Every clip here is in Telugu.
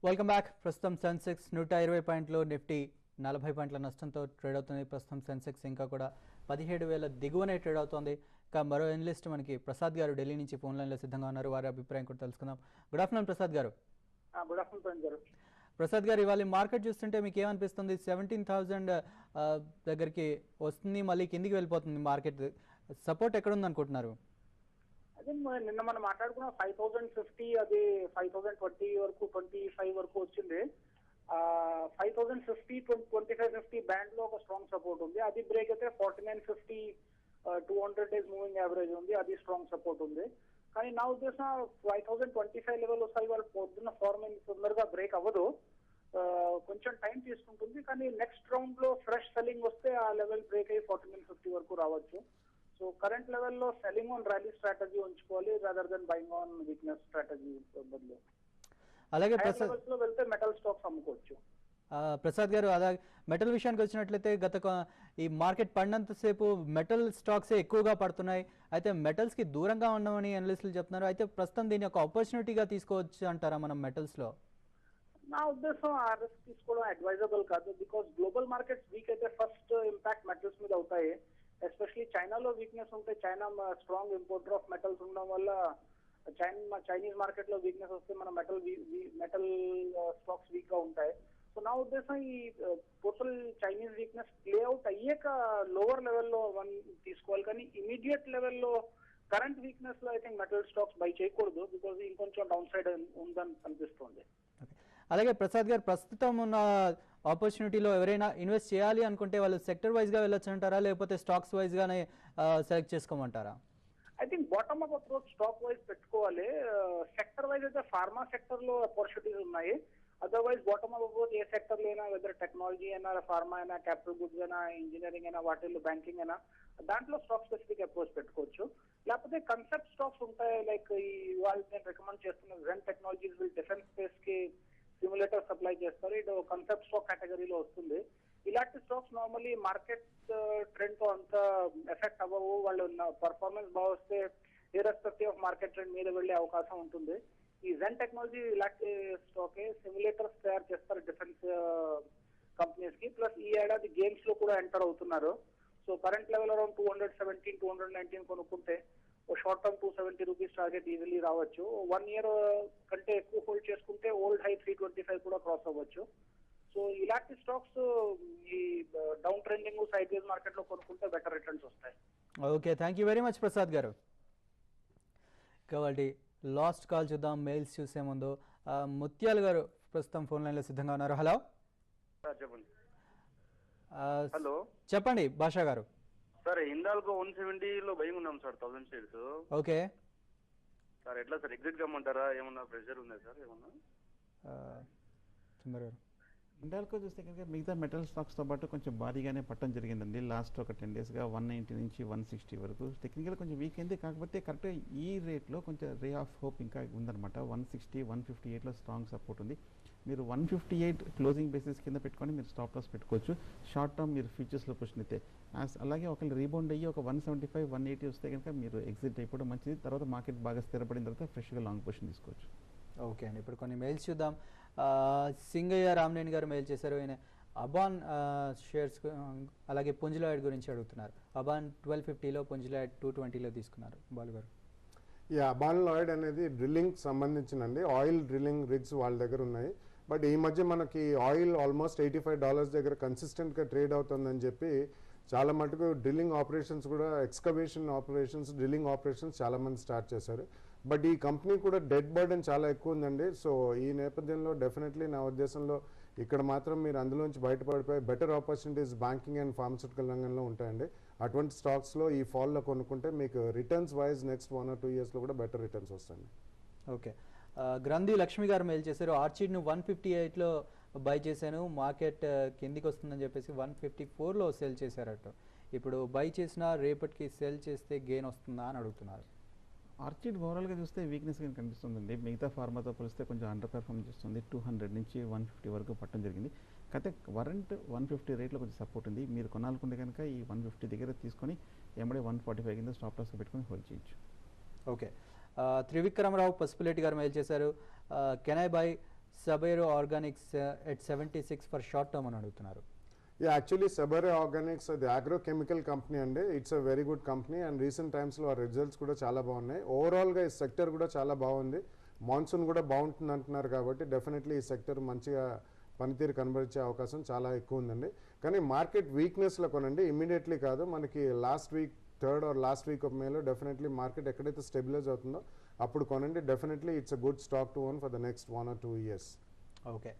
Welcome back. ప్రస్తుతం సెన్సెక్స్ 120 పాయింట్లు, నిఫ్టీ 40 పాయింట్ల నష్టంతో ట్రేడ్ అవుతుంది. ప్రస్తుతం సెన్సెక్స్ ఇంకా కూడా 17,000 దిగువనే ట్రేడ్ అవుతుంది. ఇంకా మరో ఎనలిస్ట్ మనకి ప్రసాద్ గారు ఢిల్లీ నుంచి ఫోన్ లైన్లో సిద్ధంగా ఉన్నారు. వారి అభిప్రాయం కూడా తెలుసుకుందాం. గుడ్ ఆఫ్టర్నూన్ ప్రసాద్ గారు. గుడ్ ఆఫ్టర్నూన్ గారు. ప్రసాద్ గారు, ఇవాళ మార్కెట్ చూస్తుంటే మీకు ఏమనిపిస్తుంది? 17,000 దగ్గరికి వస్తుంది, మళ్ళీ కిందికి వెళ్ళిపోతుంది మార్కెట్. సపోర్ట్ ఎక్కడ ఉంది అనుకుంటున్నారు? అదే నిన్న మనం మాట్లాడుకున్న 5,050, అది 5,020 వరకు 25 వరకు వచ్చింది. 5,050 2550 బ్యాండ్ లో ఒక స్ట్రాంగ్ సపోర్ట్ ఉంది. అది బ్రేక్ అయితే 4950 200 డేస్ మూవింగ్ యావరేజ్ ఉంది, అది స్ట్రాంగ్ సపోర్ట్ ఉంది. కానీ నా ఉద్దేశం 5,025 లెవెల్ వస్తాయి. వాళ్ళు పొద్దున్న ఫార్మింగ్ తొందరగా బ్రేక్ అవ్వదు, కొంచెం టైం తీసుకుంటుంది. కానీ నెక్స్ట్ రౌండ్ లో ఫ్రెష్ సెల్లింగ్ వస్తే ఆ లెవెల్ బ్రేక్ అయ్యి 4950 వరకు రావచ్చు. సో కరెంట్ లెవెల్లో సెల్లింగ్ ఆన్ ర్యాలీ స్ట్రాటజీ ఉంచుకోవాలి, rather than buying on weakness strategy బదులు. అలాగే లో వెళ్తే మెటల్ స్టాక్స్ అమ్ముకోవచ్చు. ప్రసాద్ గారు, అలాగే మెటల్ విషయానికి వచ్చినట్లయితే ఈ మార్కెట్ పడినంతసేపు మెటల్ స్టాక్సే ఎక్కువగా పడుతున్నాయి. అయితే మెటల్స్ కి దూరంగా ఉండమని అనలిస్టులు చెప్తున్నారు. అయితే ప్రస్తుతం దీన్ని ఒక ఆపర్చునిటీగా తీసుకోవచ్చు అంటారా మనం మెటల్స్ లో? నా ఉద్దేశం ఆ రిస్క్ తీసుకోవడం అడ్వైజబుల్ కాదు. బికాస్ గ్లోబల్ మార్కెట్స్ వీక్ అయితే ఫస్ట్ ఇంపాక్ట్ మెటల్స్ మీద అవుతాయి. ఎస్పెషలీ చైనాలో వీక్నెస్ ఉంటే, China strong importer of metals ఉండడం వల్ల చైనీస్ మార్కెట్ లో వీక్నెస్ వస్తే మన మెటల్ స్టాక్స్ వీక్ గా ఉంటాయి. సో నా ఉద్దేశం ఈ టోటల్ చైనీస్ వీక్నెస్ ప్లేఅవుట్ అయ్యాక లోవర్ లెవెల్లో వన్ తీసుకోవాలి. కానీ ఇమీడియట్ లెవెల్లో కరెంట్ వీక్నెస్ లో I think metal stocks by చేయకూడదు, బికాస్ ఇంకొంచెం డౌన్ సైడ్ ఉందని అనిపిస్తుంది. అలాగే ప్రసాద్ గారు, ప్రస్తుతం ఉన్న ఆపర్చునిటీలో ఎవరైనా ఇన్వెస్ట్ చేయాలి అనుకుంటే వాళ్ళు సెక్టర్ వైజ్ గా వెళ్ళొచ్చు అంటారా, లేకపోతే స్టాక్స్ వైజ్ గానే సెలెక్ట్ చేసుకోమంటారా? I think bottom up approach stock wise పెట్టుకోవాలి. సెక్టర్ వైజ్ అయితే ఫార్మా సెక్టర్ లో ఆపర్చునిటీస్ ఉన్నాయి. అదర్వైజ్ బాటమ్ అప్ అప్రోచ్ ఏ సెక్టర్ లో అయినా, వెదర్ టెక్నాలజీ అయినా, ఫార్మా అయినా, క్యాపిటల్ గుడ్స్ అయినా, ఇంజనీరింగ్ అయినా, వాటిల్లో బ్యాంకింగ్ అయినా, దాంట్లో స్టాక్ స్పెసిఫిక్ అప్రోచ్ పెట్టుకోవచ్చు. లేకపోతే కన్సెప్ట్ స్టాక్స్ ఉంటాయి, లైక్ ఈ వాళ్ళు నేను రికమెండ్ చేస్తున్న జెన్ టెక్నాలజీస్ వీళ్ళు డిఫెన్స్ స్పేస్ కి సిమ్యులేటర్ సప్లై చేస్తారు. ఇది కన్సెప్ట్ స్టాక్ కేటగిరీలో వస్తుంది. ఇలాంటి స్టాక్స్ నార్మల్లీ మార్కెట్ ట్రెండ్ తో అంత ఎఫెక్ట్ అవ్వవు. వాళ్ళు పర్ఫార్మెన్స్ బాగా వస్తే ఇర్రెస్పెక్టివ్ ఆఫ్ మార్కెట్ ట్రెండ్ మీద వెళ్లే అవకాశం ఉంటుంది. ఈ జెన్ టెక్నాలజీ ఇలాంటి స్టాకే సిమ్యులేటర్స్ తయారు చేస్తారు డిఫెన్స్ కంపెనీస్ కి. ప్లస్ ఈ ఏడాది గేమ్స్ లో కూడా ఎంటర్ అవుతున్నారు. సో కరెంట్ లెవెల్ అరౌండ్ 217 219 కొనుక్కుంటే short term 270 rupees target easily రావచ్చు. 1 ఇయర్ కంటే ఎక్కువ హోల్డ్ చేసుకుంటే ఓల్డ్ హై 325 కూడా క్రాస్ అవ్వచ్చు. సో ఇలాంటి స్టాక్స్ ఈ డౌన్ ట్రెండింగ్ సైడ్ వేస్ మార్కెట్ లో కొనుక్కుంటే బెటర్ రిటర్న్స్ వస్తాయి. Okay, thank you very much Prasad గారు. కాబట్టి లాస్ట్ కాల్ చూద్దాం. మెయిల్స్ చూసే ముందు ముత్యాలు గారు ప్రస్తుతం ఫోన్ లైన్ లో సిద్ధంగా ఉన్నారు. హలో చెప్పండి. హలో చెప్పండి భాషా గారు. సార్ హిందాల్కో 170లో భయం ఉన్నాం సార్, 1000 షేర్స్. ఓకే సార్ ఎట్లా సార్, ఎగ్జిట్ కమ్మంటారా? ఏమన్నా ప్రెషర్ ఉందా సార్ ఏమన్నా? హిండాల్కో చూస్తే కనుక మిగతా మెటల్ స్టాక్స్తో పాటు కొంచెం భారీగానే పట్టడం జరిగిందండి. లాస్ట్ ఒక 10 డేస్గా 190 నుంచి 160 వరకు. టెక్నికల్ కొంచెం వీక్ అయింది, కాకపోతే కరెక్ట్గా ఈ రేట్లో కొంచెం రే ఆఫ్ హోప్ ఇంకా ఉందన్నమాట. 160 158లో స్ట్రాంగ్ సపోర్ట్ ఉంది. మీరు 158 క్లోజింగ్ బేసిస్ కింద పెట్టుకొని మీరు స్టాప్ లాస్ పెట్టుకోవచ్చు. షార్ట్ టర్మ్ మీరు ఫ్యూచర్స్లో పొజిషన్ అయితే అలాగే ఒకళ్ళు రీబౌండ్ అయ్యి ఒక 175 180 వస్తే కనుక మీరు ఎగ్జిట్ అయిపోవడం మంచిది. తర్వాత మార్కెట్ బాగా స్థిరపడిన తర్వాత ఫ్రెష్గా లాంగ్ పొజిషన్ తీసుకోవచ్చు. ఓకే అండి, ఇప్పుడు కొన్ని మెయిల్స్ చూద్దాం. సింగయ్య రామనేని గారు మెయిల్ చేశారు. ఆయన అబాన్ షేర్స్ అలాగే పుంజులాయిడ్ గురించి అడుగుతున్నారు. అబాన్ 1250లో, పుంజులాయిడ్ 220లో తీసుకున్నారు. బాలు గారు. అబాన్ లాయిడ్ అనేది డ్రిల్లింగ్ సంబంధించినండి. ఆయిల్ డ్రిల్లింగ్ రిగ్స్ వాళ్ళ దగ్గర ఉన్నాయి. బట్ ఈ మధ్య మనకి ఆయిల్ ఆల్మోస్ట్ $85 దగ్గర కన్సిస్టెంట్గా ట్రేడ్ అవుతుందని చెప్పి చాలా మటుకు డ్రిల్లింగ్ ఆపరేషన్స్ కూడా, ఎక్స్కవేషన్ ఆపరేషన్స్, డ్రిల్లింగ్ ఆపరేషన్స్ చాలా మంది స్టార్ట్ చేశారు. బట్ ఈ కంపెనీ కూడా డెట్ బర్డెన్ చాలా ఎక్కువ ఉందండి. సో ఈ నేపథ్యంలో డెఫినెట్లీ నా ఉద్దేశంలో ఇక్కడ మాత్రం మీరు అందులోంచి బయటపడిపోయి better opportunities banking and pharmaceutical రంగంలో ఉంటాయండి. అటువంటి స్టాక్స్లో ఈ ఫాల్లో కొనుక్కుంటే మీకు రిటర్న్స్ వైజ్ నెక్స్ట్ 1 or 2 ఇయర్స్లో కూడా బెటర్ రిటర్న్స్ వస్తాయి. ఓకే, గ్రంథి లక్ష్మి గారు మెయిల్ చేశారు. ఆర్చిడ్ను 158లో బై చేశాను, మార్కెట్ కిందికి వస్తుందని చెప్పేసి 154లో సెల్ చేశారట. ఇప్పుడు బై చేసినా రేపటికి సెల్ చేస్తే గెయిన్ వస్తుందా అని అడుగుతున్నారు. ఆర్చిడ్ ఓవరాల్గా చూస్తే వీక్నెస్ గా కనిపిస్తుందండి. మిగతా ఫార్మాతో పోలిస్తే కొంచెం అండర్ పెర్ఫార్మ్ చేస్తుంది. 200 నుంచి 150 వరకు పట్టడం జరిగింది. కాకపోతే వరంట్ 150 రేట్లో కొంచెం సపోర్ట్ ఉంది. మీరు కొనాలనుకుంటే కనుక ఈ 150 దగ్గర తీసుకొని ఎంబడే 145 కింద స్టాప్ లాస్ పెట్టుకొని హోల్డ్ చేయొచ్చు. ఓకే, త్రివిక్రమరావు పసుపులేటి గారు మెయిల్ చేశారు. Can I buy Sabero organics at 76 for short term అని అడుగుతున్నారు. యాక్చువల్లీ సెబరే ఆర్గానిక్స్ అది అగ్రోకెమికల్ కంపెనీ అండి. It's a very good company and recent టైమ్స్లో ఆ రిజల్ట్స్ కూడా చాలా బాగున్నాయి. ఓవరాల్గా ఈ సెక్టర్ కూడా చాలా బాగుంది. మాన్సూన్ కూడా బాగుంటుంది అంటున్నారు కాబట్టి డెఫినెట్లీ ఈ సెక్టర్ మంచిగా పనితీరు కనబరిచే అవకాశం చాలా ఎక్కువ ఉందండి. కానీ మార్కెట్ వీక్నెస్లో కొనండి, ఇమీడియట్లీ కాదు. మనకి last week third or last week off మేలో డెఫినెట్లీ మార్కెట్ ఎక్కడైతే స్టెబిలైజ్ అవుతుందో అప్పుడు కొనండి. Definitely it's a good stock to own for the next 1 or 2 years. Okay,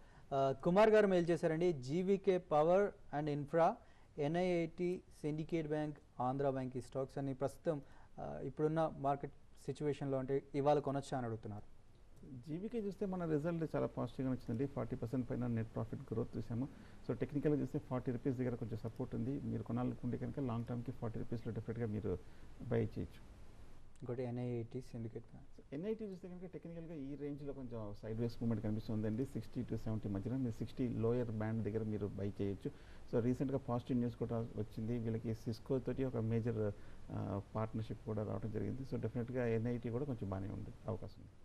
Kumar గారు మెయిల్ చేశారండి. GVK power and infra, NIIT, syndicate bank, Andhra bank ఈ స్టాక్స్ అన్ని ప్రస్తుతం ఇప్పుడున్న మార్కెట్ సిచ్యువేషన్లో అంటే ఇవాళ కొనొచ్చా అని అడుగుతున్నారు. జీవీకే చూస్తే మన రిజల్ట్ చాలా పాజిటివ్గా వచ్చిందండి. 40% పైన నెట్ ప్రాఫిట్ గ్రోత్ చూసాము. సో టెక్నికల్గా చూస్తే 40 రూపీస్ దగ్గర కొంచెం సపోర్ట్ ఉంది. మీరు కొనాలనుకుంటే కనుక లాంగ్ టర్మ్కి 40 రూపీస్లో డెఫినెట్గా మీరు బై చేయొచ్చు. ఇంకోటి ఎన్ఐఐటి, సిండికేట్ బ్యాంక్. ఎన్ఐటీ చూస్తే కనుక టెక్నికల్గా ఈ రేంజ్లో కొంచెం సైడ్ వేస్ మూవ్మెంట్ కనిపిస్తుందండి. 60 to 70 మధ్యన మీరు 60 లోయర్ బ్యాండ్ దగ్గర మీరు బై చేయొచ్చు. సో రీసెంట్గా పాజిటివ్ న్యూస్ కూడా వచ్చింది. వీళ్ళకి సిస్కో తోటి ఒక మేజర్ పార్ట్నర్షిప్ కూడా రావడం జరిగింది. సో డెఫినెట్గా ఎన్ఐటీ కూడా కొంచెం బాగానే ఉంది అవకాశం ఉంది.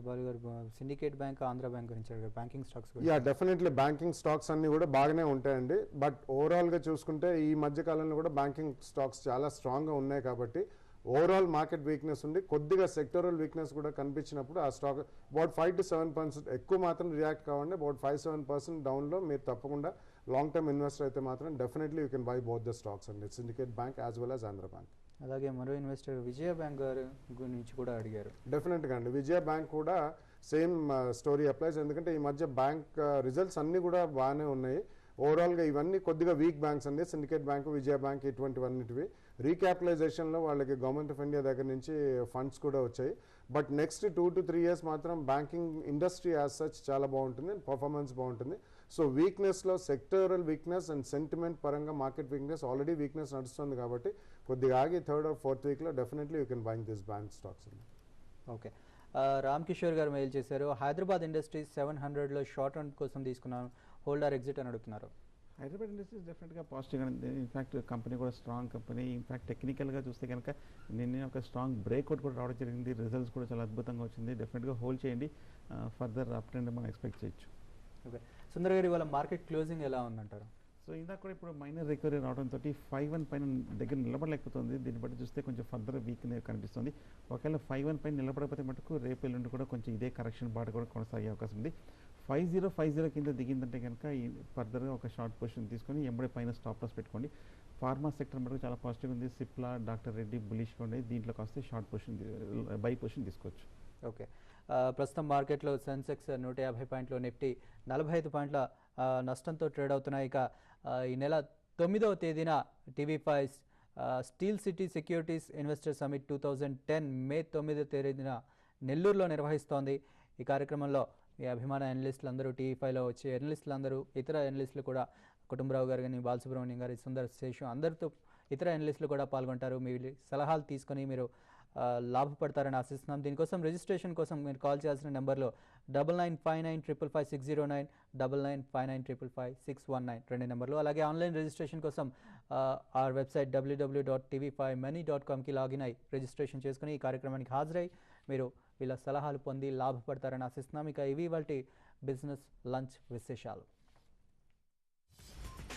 బాలు గారు సిండికేట్ బ్యాంక్, ఆంధ్ర బ్యాంక్ గురించి అడిగారు. Banking stocks definitely banking stocks అన్ని కూడా బాగానే ఉంటాయండి. బట్ ఓవరాల్గా చూసుకుంటే ఈ మధ్య కాలంలో కూడా బ్యాంకింగ్ స్టాక్స్ చాలా స్ట్రాంగ్గా ఉన్నాయి కాబట్టి ఓవరాల్ మార్కెట్ వీక్నెస్ ఉంది. కొద్దిగా సెక్టరల్ వీక్నెస్ కూడా కనిపించినప్పుడు ఆ స్టాక్ అబౌట్ 5 to 7% ఎక్కువ మాత్రం రియాక్ట్ కావండి. అబౌట్ 5-7% డౌన్లో మీరు తప్పకుండా లాంగ్ టర్మ్ ఇన్వెస్టర్ అయితే మాత్రం definitely you can buy both the stocks అండి, syndicate bank as well as Andhra bank. అలాగే మరో ఇన్వెస్టర్ విజయ బ్యాంక్ గారు గురించి కూడా అడిగారు. డెఫినెట్గా అండి విజయ బ్యాంక్ కూడా సేమ్ స్టోరీ అప్లైస్. ఎందుకంటే ఈ మధ్య బ్యాంక్ రిజల్ట్స్ అన్నీ కూడా బాగానే ఉన్నాయి. ఓవరాల్గా ఇవన్నీ కొద్దిగా వీక్ బ్యాంక్స్ అండి, సిండికేట్ బ్యాంక్, విజయ బ్యాంక్ ఇటువంటివన్నిటివి. రీక్యాపిటలైజేషన్లో వాళ్ళకి గవర్నమెంట్ ఆఫ్ ఇండియా దగ్గర నుంచి ఫండ్స్ కూడా వచ్చాయి. బట్ నెక్స్ట్ 2 to 3 years మాత్రం బ్యాంకింగ్ ఇండస్ట్రీ యాజ్ సచ్ చాలా బాగుంటుంది, పర్ఫార్మెన్స్ బాగుంటుంది. సో వీక్నెస్లో సెక్టరల్ వీక్నెస్ అండ్ సెంటిమెంట్ పరంగా మార్కెట్ వీక్నెస్, ఆల్రెడీ వీక్నెస్ నడుస్తుంది కాబట్టి కొద్దిగా ఆగి 3rd or 4th వీక్లో definitely you can buying this bank stocks. Okay, Ram Kishore గారు మెయిల్ చేశారు. హైదరాబాద్ ఇండస్ట్రీస్ 700లో షార్ట్ రన్ కోసం తీసుకున్నాను, హోల్డర్ ఎగ్జిట్ అని అడుగుతున్నారు. హైదరాబాద్ ఇండస్ట్రీస్ డెఫినెట్గా పాజిటివ్గా ఉంది. ఇన్ఫ్యాక్ట్ కంపెనీ కూడా స్ట్రాంగ్ కంపెనీ. ఇన్ఫ్యాక్ట్ టెక్నికల్గా చూస్తే కనుక నిన్న ఒక స్ట్రాంగ్ బ్రేక్అవుట్ కూడా రావడం జరిగింది. రిజల్ట్స్ కూడా చాలా అద్భుతంగా వచ్చింది. డెఫినెట్గా హోల్డ్ చేయండి, ఫర్దర్ అప్ ట్రెండ్ మనం ఎక్స్పెక్ట్ చేయొచ్చు. ఓకే, సుందర్ గారు ఇవాళ మార్కెట్ క్లోజింగ్ ఎలా ఉందంటారు? సో ఇందాక కూడా ఇప్పుడు మైనర్ రికవరీ రావడంతో 5-1 పైన దగ్గర నిలబడలేకపోతుంది. దీన్ని బట్టి చూస్తే కొంచెం ఫర్దర్ వీక్ కనిపిస్తుంది. ఒకవేళ 5-1 పైన నిలబడకపోతే మటుకు రేపు ఎల్లుండి కూడా కొంచెం ఇదే కరెక్షన్ బాట కూడా కొనసాగే అవకాశం ఉంది. 5050 కింద దిగిందంటే కనుక ఫర్దర్గా ఒక షార్ట్ పొజిషన్ తీసుకొని ఎంబడే పైన స్టాప్ లాస్ పెట్టుకోండి. ఫార్మా సెక్టర్ మటుకు చాలా పాజిటివ్ ఉంది. సిప్లా, డాక్టర్ రెడ్డి బులిష్గా ఉంది. దీంట్లోకి వస్తే షార్ట్ పొజిషన్ బై పొజిషన్ తీసుకోవచ్చు. ఓకే, ప్రస్తుతం మార్కెట్లో సెన్సెక్స్ 150 పాయింట్లు, నిఫ్టీ 45 పాయింట్ల నష్టంతో ట్రేడ్ అవుతున్నాయి. ఇక ఈ నెల 9వ తేదీన TV5 steel city securities investor summit 2010 మే 9వ తేదీన నెల్లూరులో నిర్వహిస్తోంది. ఈ కార్యక్రమంలో మీ అభిమాన ఎనలిస్టులు అందరూ, TV5లో వచ్చే ఎనలిస్టులు అందరూ, ఇతర ఎనలిస్టులు కూడా, కుటుంబరావు గారు కానీ, బాలసుబ్రహ్మణ్యం గారు, సుందర్ శేషు అందరితో ఇతర ఎనలిస్టులు కూడా పాల్గొంటారు. మీ సలహాలు తీసుకొని మీరు లాభపడతారని ఆశిస్తున్నాం. దీనికోసం రిజిస్ట్రేషన్ కోసం మీరు కాల్ చేయాల్సిన నెంబర్లో 9959555609, 9959555619 రెండు నెంబర్లు. అలాగే ఆన్లైన్ రిజిస్ట్రేషన్ కోసం our వెబ్సైట్ www.tv5money.comకి లాగిన్ అయ్యి రిజిస్ట్రేషన్ చేసుకుని ఈ కార్యక్రమానికి హాజరై మీరు వీళ్ళ సలహాలు పొంది లాభపడతారని ఆశిస్తున్నాం. ఇక ఇవి వాటి బిజినెస్ లంచ్ విశేషాలు.